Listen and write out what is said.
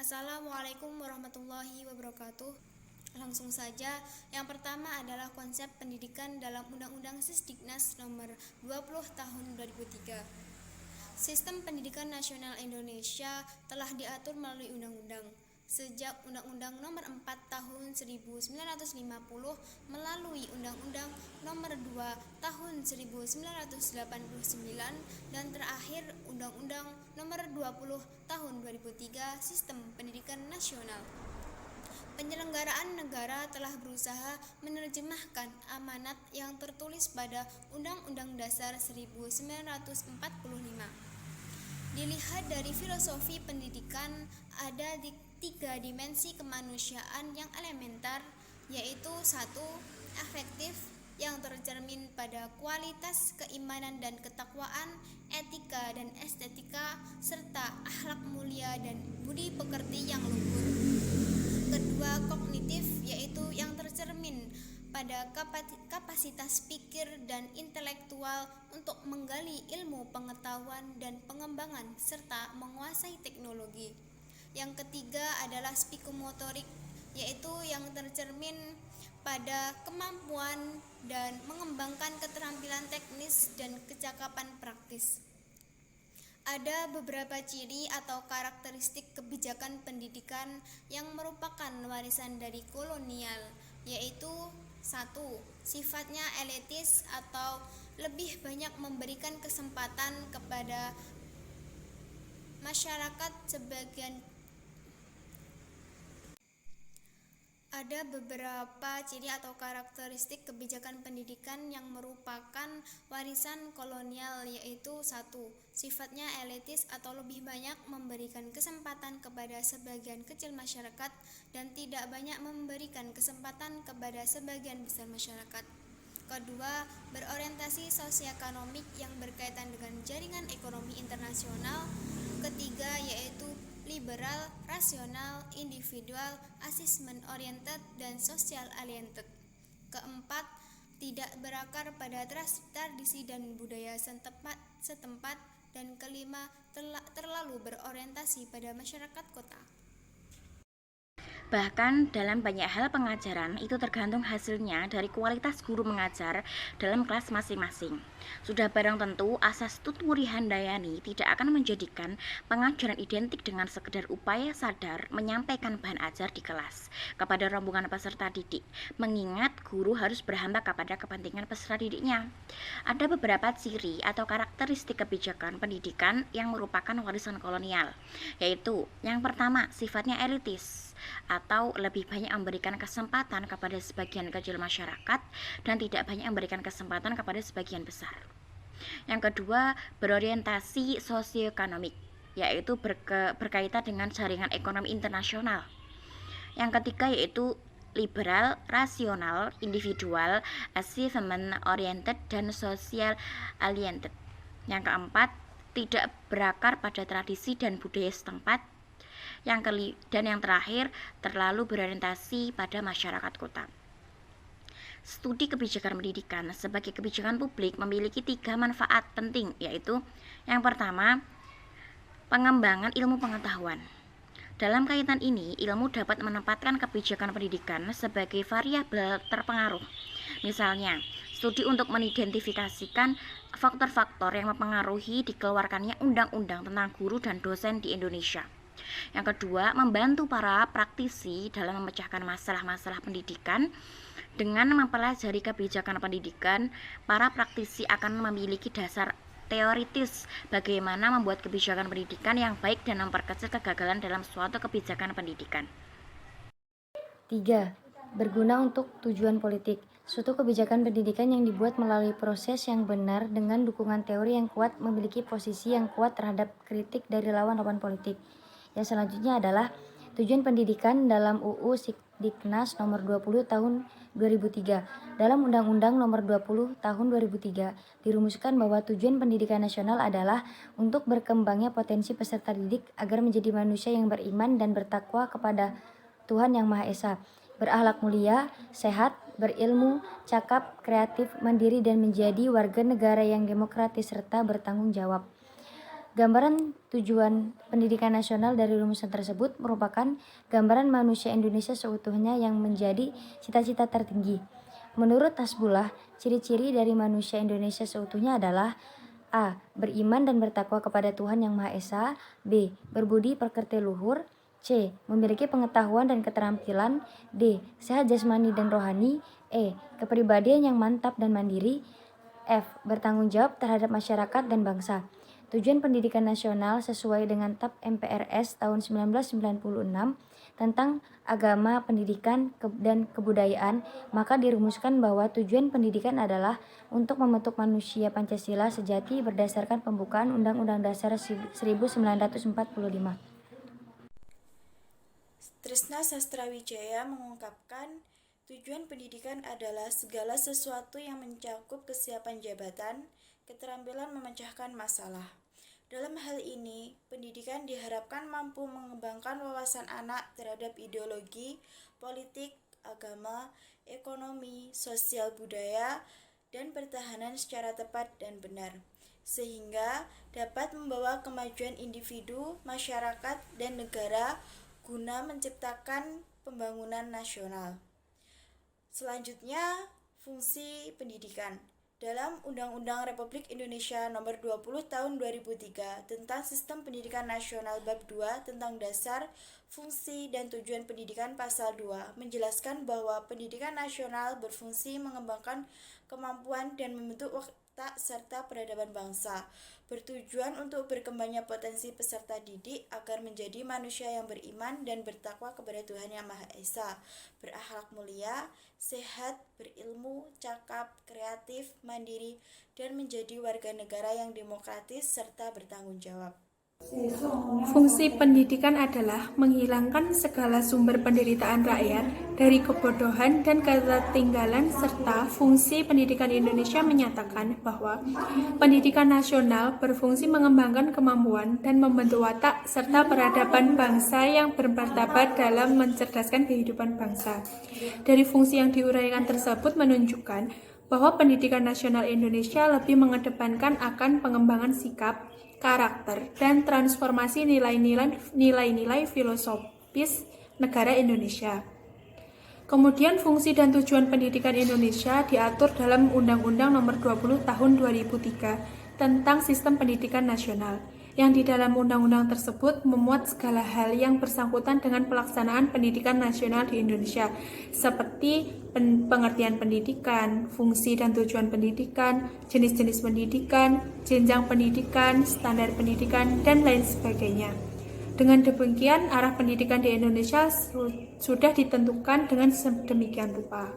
Assalamualaikum warahmatullahi wabarakatuh. Langsung saja, yang pertama adalah konsep pendidikan dalam Undang-Undang Sisdiknas Nomor 20 Tahun 2003. Sistem pendidikan nasional Indonesia telah diatur melalui undang-undang. Sejak Undang-Undang Nomor 4 Tahun 1950 melalui Undang-Undang Nomor 2 Tahun 1989 dan terakhir Undang-Undang Nomor 20 Tahun 2003 Sistem Pendidikan Nasional. Penyelenggaraan negara telah berusaha menerjemahkan amanat yang tertulis pada Undang-Undang Dasar 1945. Dilihat dari filosofi pendidikan, ada tiga dimensi kemanusiaan yang elementer, yaitu 1. Afektif, yang tercermin pada kualitas keimanan dan ketakwaan, etika dan estetika, serta akhlak mulia dan budi pekerti yang luhur. Kedua, kognitif, yaitu yang tercermin pada kapasitas pikir dan intelektual untuk menggali ilmu pengetahuan dan pengembangan serta menguasai teknologi. Yang ketiga adalah psikomotorik, yaitu yang tercermin pada kemampuan dan mengembangkan keterampilan teknis dan kecakapan praktis. Ada beberapa ciri atau karakteristik kebijakan pendidikan yang merupakan warisan dari kolonial, yaitu 1. Sifatnya elitis atau lebih banyak memberikan kesempatan kepada masyarakat sebagian. Ada beberapa ciri atau karakteristik kebijakan pendidikan yang merupakan warisan kolonial, yaitu 1. Sifatnya elitis atau lebih banyak memberikan kesempatan kepada sebagian kecil masyarakat dan tidak banyak memberikan kesempatan kepada sebagian besar masyarakat. Kedua, berorientasi sosioekonomik yang berkaitan dengan jaringan ekonomi internasional. Ketiga, yaitu liberal, rasional, individual, assessment oriented, dan social oriented. Keempat, tidak berakar pada tradisi dan budaya setempat. Dan kelima, terlalu berorientasi pada masyarakat kota. Bahkan dalam banyak hal pengajaran itu tergantung hasilnya dari kualitas guru mengajar dalam kelas masing-masing. Sudah barang tentu asas Tutwuri Handayani tidak akan menjadikan pengajaran identik dengan sekedar upaya sadar menyampaikan bahan ajar di kelas kepada rombongan peserta didik, mengingat guru harus berhamba kepada kepentingan peserta didiknya. Ada beberapa ciri atau karakteristik kebijakan pendidikan yang merupakan warisan kolonial, yaitu yang pertama, sifatnya elitis atau lebih banyak memberikan kesempatan kepada sebagian kecil masyarakat dan tidak banyak memberikan kesempatan kepada sebagian besar. Yang kedua, berorientasi sosioekonomik, yaitu berkaitan dengan jaringan ekonomi internasional. Yang ketiga yaitu liberal, rasional, individual, achievement oriented, dan social oriented. Yang keempat, tidak berakar pada tradisi dan budaya setempat. Dan yang terakhir, terlalu berorientasi pada masyarakat kota. Studi kebijakan pendidikan sebagai kebijakan publik memiliki 3 manfaat penting, yaitu yang pertama, pengembangan ilmu pengetahuan. Dalam kaitan ini, ilmu dapat menempatkan kebijakan pendidikan sebagai variabel terpengaruh. Misalnya, studi untuk mengidentifikasikan faktor-faktor yang mempengaruhi dikeluarkannya undang-undang tentang guru dan dosen di Indonesia. Yang kedua, membantu para praktisi dalam memecahkan masalah-masalah pendidikan. Dengan mempelajari kebijakan pendidikan, para praktisi akan memiliki dasar teoritis bagaimana membuat kebijakan pendidikan yang baik dan memperkecil kegagalan dalam suatu kebijakan pendidikan. 3. Berguna untuk tujuan politik. Suatu kebijakan pendidikan yang dibuat melalui proses yang benar dengan dukungan teori yang kuat memiliki posisi yang kuat terhadap kritik dari lawan-lawan politik. Yang selanjutnya adalah tujuan pendidikan dalam UU Sisdiknas Nomor 20 Tahun 2003. Dalam Undang-Undang Nomor 20 Tahun 2003 dirumuskan bahwa tujuan pendidikan nasional adalah untuk berkembangnya potensi peserta didik agar menjadi manusia yang beriman dan bertakwa kepada Tuhan Yang Maha Esa, berakhlak mulia, sehat, berilmu, cakap, kreatif, mandiri, dan menjadi warga negara yang demokratis serta bertanggung jawab. Gambaran tujuan pendidikan nasional dari rumusan tersebut merupakan gambaran manusia Indonesia seutuhnya yang menjadi cita-cita tertinggi. Menurut Hasbullah, ciri-ciri dari manusia Indonesia seutuhnya adalah A. Beriman dan bertakwa kepada Tuhan Yang Maha Esa. B. Berbudi pekerti luhur. C. Memiliki pengetahuan dan keterampilan. D. Sehat jasmani dan rohani. E. Kepribadian yang mantap dan mandiri. F. Bertanggung jawab terhadap masyarakat dan bangsa. Tujuan pendidikan nasional sesuai dengan TAP MPRS tahun 1996 tentang agama, pendidikan, dan kebudayaan, maka dirumuskan bahwa tujuan pendidikan adalah untuk membentuk manusia Pancasila sejati berdasarkan pembukaan Undang-Undang Dasar 1945. Trisna Sastrawijaya mengungkapkan, tujuan pendidikan adalah segala sesuatu yang mencakup kesiapan jabatan, keterampilan memecahkan masalah. Dalam hal ini, pendidikan diharapkan mampu mengembangkan wawasan anak terhadap ideologi, politik, agama, ekonomi, sosial budaya, dan pertahanan secara tepat dan benar, sehingga dapat membawa kemajuan individu, masyarakat, dan negara guna menciptakan pembangunan nasional. Selanjutnya, fungsi pendidikan. Dalam Undang-Undang Republik Indonesia Nomor 20 Tahun 2003 tentang Sistem Pendidikan Nasional Bab 2 tentang Dasar, Fungsi, dan Tujuan Pendidikan Pasal 2 menjelaskan bahwa pendidikan nasional berfungsi mengembangkan kemampuan dan membentuk watak serta peradaban bangsa, bertujuan untuk berkembangnya potensi peserta didik agar menjadi manusia yang beriman dan bertakwa kepada Tuhan Yang Maha Esa, berakhlak mulia, sehat, berilmu, cakap, kreatif, mandiri, dan menjadi warga negara yang demokratis serta bertanggung jawab. Fungsi pendidikan adalah menghilangkan segala sumber penderitaan rakyat dari kebodohan dan ketertinggalan, serta fungsi pendidikan Indonesia menyatakan bahwa pendidikan nasional berfungsi mengembangkan kemampuan dan membentuk watak serta peradaban bangsa yang bermartabat dalam mencerdaskan kehidupan bangsa. Dari fungsi yang diuraikan tersebut menunjukkan bahwa pendidikan nasional Indonesia lebih mengedepankan akan pengembangan sikap, karakter, dan transformasi nilai-nilai filosofis negara Indonesia. Kemudian fungsi dan tujuan pendidikan Indonesia diatur dalam Undang-Undang Nomor 20 Tahun 2003 tentang Sistem Pendidikan Nasional, yang di dalam undang-undang tersebut memuat segala hal yang bersangkutan dengan pelaksanaan pendidikan nasional di Indonesia, seperti pengertian pendidikan, fungsi dan tujuan pendidikan, jenis-jenis pendidikan, jenjang pendidikan, standar pendidikan, dan lain sebagainya. Dengan demikian, arah pendidikan di Indonesia sudah ditentukan dengan sedemikian rupa.